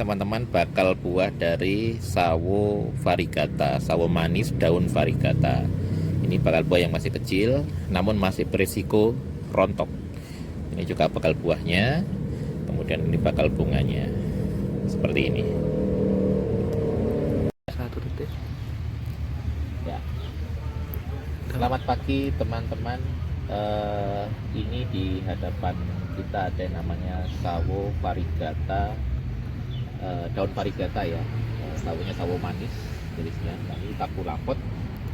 Teman-teman, bakal buah dari sawo variegata, sawo manis daun variegata. Ini bakal buah yang masih kecil, namun masih berisiko rontok. Ini juga bakal buahnya, kemudian ini bakal bunganya. Seperti ini. Satu detik. Ya. Selamat pagi teman-teman. Ini di hadapan kita ada yang namanya sawo variegata, daun variegata ya. Sawonya sawo manis jenisnya. Nah, ini tabu lampot.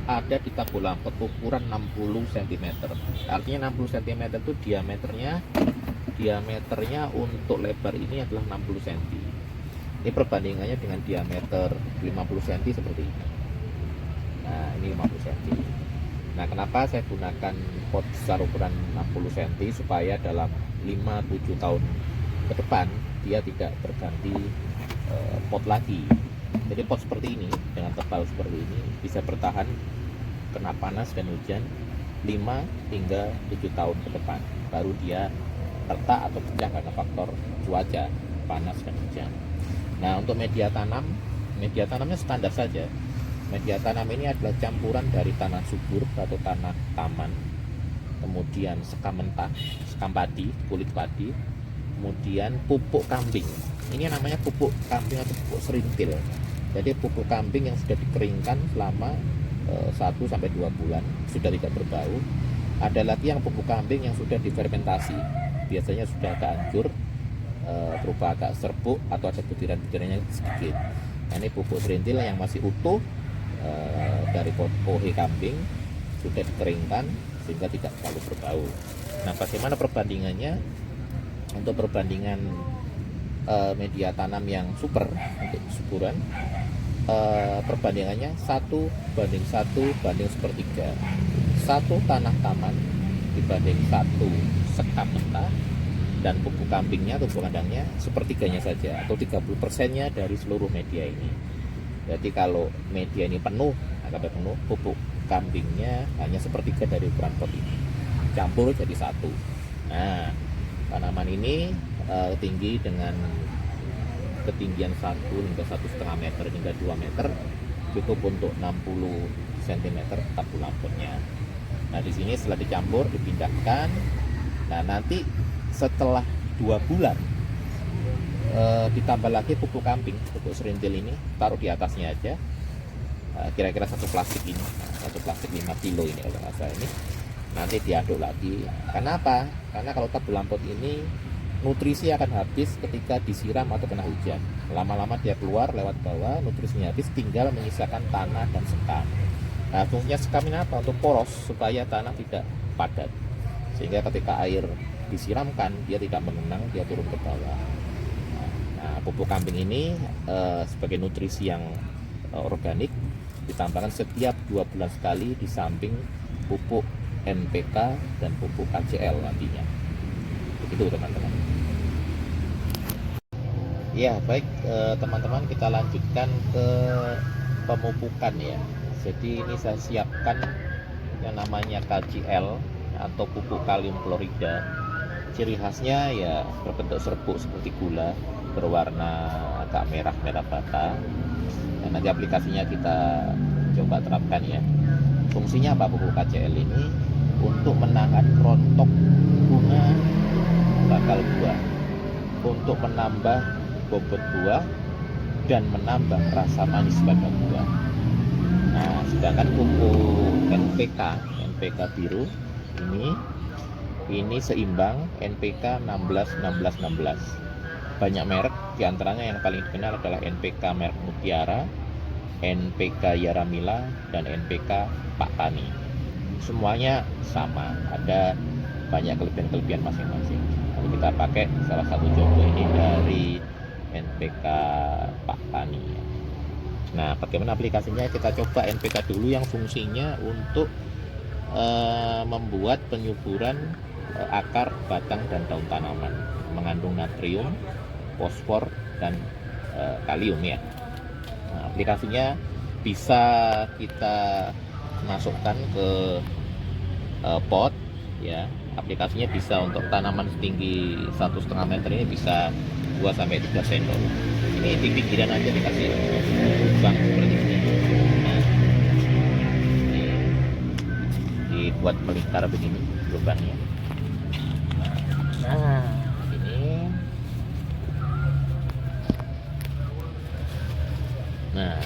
Ada di tabu lampot ukuran 60 cm. Artinya 60 cm itu diameternya untuk lebar ini adalah 60 cm. Ini perbandingannya dengan diameter 50 cm seperti ini. Nah, ini 50 cm. Nah, kenapa saya gunakan pot besar ukuran 60 cm supaya dalam 5-7 tahun ke depan dia tidak berganti pot lagi. Jadi pot seperti ini dengan tebal seperti ini bisa bertahan kena panas dan hujan 5 hingga 7 tahun ke depan. Baru dia retak atau pecah karena faktor cuaca, panas dan hujan. Nah, untuk media tanamnya standar saja. Media tanam ini adalah campuran dari tanah subur atau tanah taman, kemudian sekam mentah, sekam padi, kulit padi, kemudian pupuk kambing. Ini namanya pupuk kambing atau pupuk serintil. Jadi pupuk kambing yang sudah dikeringkan selama 1-2 bulan, sudah tidak berbau. Ada lagi yang pupuk kambing yang sudah difermentasi, biasanya sudah agak hancur, berupa agak serbuk atau ada butiran-butirannya sedikit. Nah, ini pupuk serintil yang masih utuh dari pohe kambing, sudah dikeringkan sehingga tidak terlalu berbau. Nah, bagaimana perbandingannya? Untuk perbandingan media tanam yang super untuk suburan, perbandingannya 1:1:1 tanah taman dibanding 1 sekam mentah, dan pupuk kambingnya atau pupuk kandangnya sepertiganya saja atau 30%-nya dari seluruh media ini. Jadi kalau media ini penuh, pupuk kambingnya hanya sepertiga dari ukuran pot ini, campur jadi 1. Nah, tanaman ini tinggi dengan ketinggian 1 hingga 1,5 meter hingga 2 meter, cukup untuk 60 cm tabu lampotnya. Nah, di sini setelah dicampur dipindahkan. Nah, nanti setelah 2 bulan ditambah lagi pupuk kambing, pupuk serintil ini taruh di atasnya aja, kira-kira satu plastik 5 kilo ini kalau nggak salah. Ini nanti diaduk lagi. Kenapa? Karena kalau tabu lampot ini nutrisi akan habis ketika disiram atau kena hujan. Lama-lama dia keluar lewat bawah, nutrisinya habis, tinggal menyisakan tanah dan sekam. Nah, fungsinya sekam ini apa? Untuk poros supaya tanah tidak padat, sehingga ketika air disiramkan dia tidak mengenang, dia turun ke bawah. Nah, pupuk kambing ini sebagai nutrisi yang organik ditambahkan setiap 2 bulan sekali di samping pupuk NPK dan pupuk KCL nantinya. Begitu teman-teman. Ya, baik teman-teman, kita lanjutkan ke pemupukan ya. Jadi ini saya siapkan yang namanya KCL atau pupuk kalium klorida. Ciri khasnya ya berbentuk serbuk seperti gula, berwarna agak merah-merah bata. Dan nanti aplikasinya kita coba terapkan ya. Fungsinya apa pupuk KCL ini? Untuk menahan rontok bunga bakal buah, untuk menambah bobot buah dan menambah rasa manis pada buah. Nah, sedangkan pupuk NPK biru ini seimbang, NPK 16-16-16. Banyak merek, diantaranya yang paling dikenal adalah NPK merek Mutiara, NPK Yaramila, dan NPK Pak Tani. Semuanya sama, ada banyak kelebihan-kelebihan masing-masing. Lalu kita pakai salah satu contoh ini dari NPK Pak Tani. Nah, bagaimana aplikasinya? Kita coba NPK dulu yang fungsinya untuk membuat penyuburan akar, batang, dan daun tanaman, mengandung natrium, fosfor, dan kalium ya. Nah, aplikasinya bisa kita masukkan ke pot ya. Aplikasinya bisa untuk tanaman setinggi 1,5 meter ini bisa 2-3 sendok. Ini di pinggiran aja dikasih lubang seperti ini. Nah, ini dibuat melingkar begini lubangnya. Nah, ini. Nah,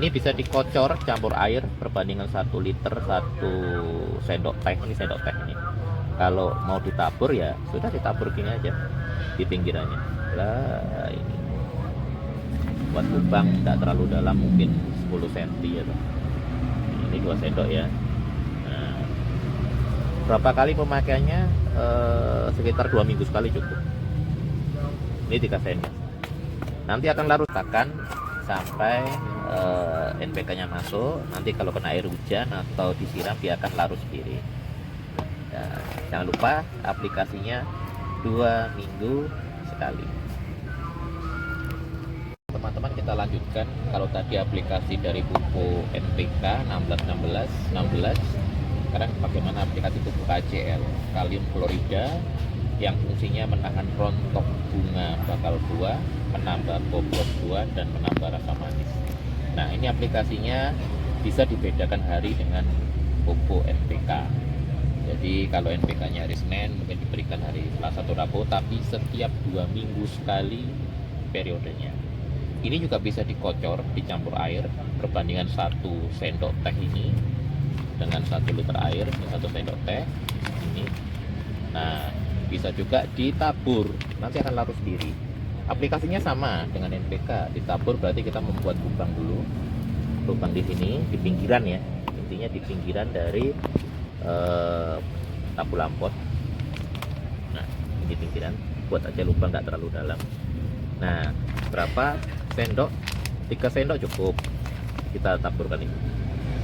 ini bisa dikocor campur air perbandingan 1 liter 1 sendok teh. Ini sendok teh ini. Kalau mau ditabur ya sudah ditabur gini aja di pinggirannya. Lah ini buat lubang tidak terlalu dalam, mungkin 10 cm ya. Ini 2 sendok ya. Nah, berapa kali pemakaiannya? Sekitar 2 minggu sekali cukup. Ini 3 sendok. Nanti akan larutkan sampai NPK nya masuk. Nanti kalau kena air hujan atau disiram dia akan larut sendiri. Nah, jangan lupa aplikasinya 2 minggu sekali. Teman-teman, kita lanjutkan. Kalau tadi aplikasi dari pupuk NPK 16 sekarang bagaimana aplikasi pupuk KCL kalium klorida yang fungsinya menahan rontok bunga bakal buah, menambah bobot buah, dan menambah rasa manis. Nah, ini aplikasinya bisa dibedakan hari dengan pupuk NPK. Jadi kalau NPK-nya hari Senin mungkin diberikan hari Selasa atau Rabu, tapi setiap 2 minggu sekali periodenya. Ini juga bisa dikocor, dicampur air perbandingan 1 sendok teh ini dengan 1 liter air, ini 1 sendok teh ini. Nah, bisa juga ditabur, nanti akan larut sendiri. Aplikasinya sama dengan NPK, ditabur berarti kita membuat lubang dulu, lubang di sini di pinggiran ya, intinya di pinggiran dari tabu lampot. Nah, ini pinggiran, buat aja lubang nggak terlalu dalam. Nah, berapa sendok? 3 sendok cukup, kita taburkan ini.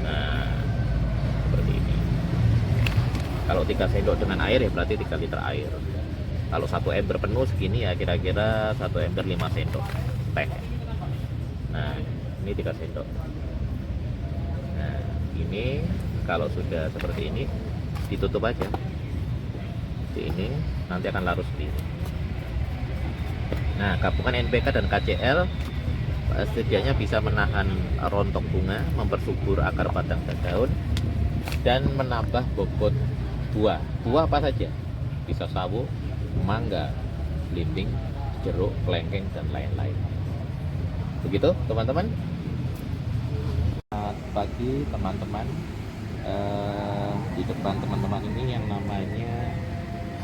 Nah, seperti ini. Kalau 3 sendok dengan air ya berarti 3 liter air. Kalau 1 ember penuh segini ya kira-kira 1 ember 5 sendok teh. Nah, ini 3 sendok. Nah, ini kalau sudah seperti ini ditutup aja. Ini nanti akan larut sendiri. Nah, gabungan NPK dan KCL setidaknya bisa menahan rontok bunga, mempersubur akar batang dan daun, dan menambah bobot buah. Buah apa saja? Bisa sawo, mangga, belimbing, jeruk, kelengkeng, dan lain-lain. Begitu teman-teman. Selamat pagi teman-teman. Di depan teman-teman ini yang namanya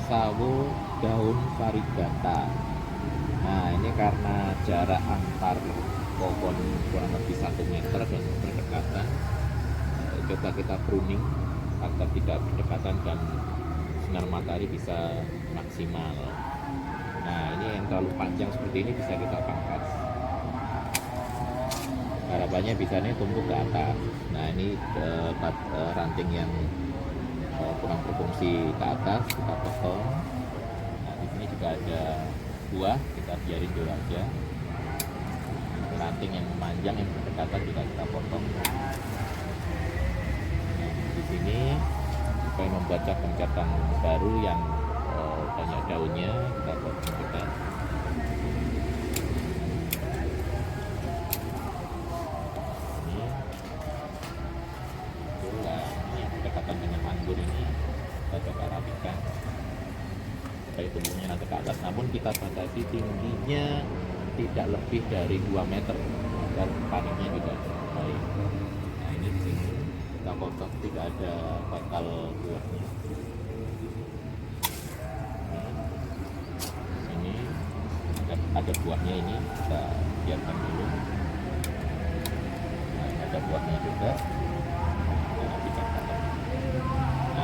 sawo daun varigata. Nah, ini karena jarak antar pohon kurang lebih 1 meter dan berdekatan, coba kita pruning agar tidak berdekatan dan sinar matahari bisa maksimal. Nah, ini yang terlalu panjang seperti ini bisa kita pangkas. Harapannya bisa nih tumbuh ke atas. Nah, ini ranting yang kurang berfungsi ke atas kita potong. Nah, di sini juga ada buah, kita biarin dulu aja. Ranting yang memanjang yang berdekatan juga kita potong. Nah, di sini supaya membaca pencatan baru yang banyak daunnya, kita potong juga. Dengan anggur ini kita coba rapikan supaya tumbuhnya nanti ke atas, namun kita batasi tingginya tidak lebih dari 2 meter agar panennya juga baik. Nah, ini di sini kita potong tidak ada bakal buahnya. Ini ada buahnya, ini kita biarkan dulu. Nah, ada buahnya juga.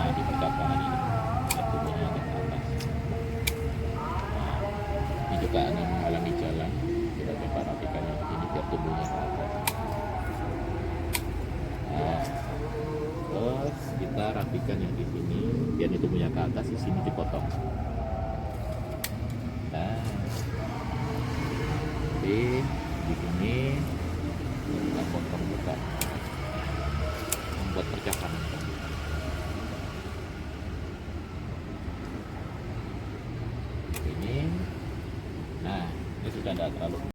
Di percabangan ini tumbuhnya ke atas. Nah, ini juga akan menghalangi jalan, kita coba rapikan yang ini biar tumbuhnya ke atas. Nah, terus kita rapikan yang di sini biar ini tumbuhnya ke atas, di sini dipotong. Nah, jadi di sini kita potong juga, membuat percabangan. Sudah tidak terlalu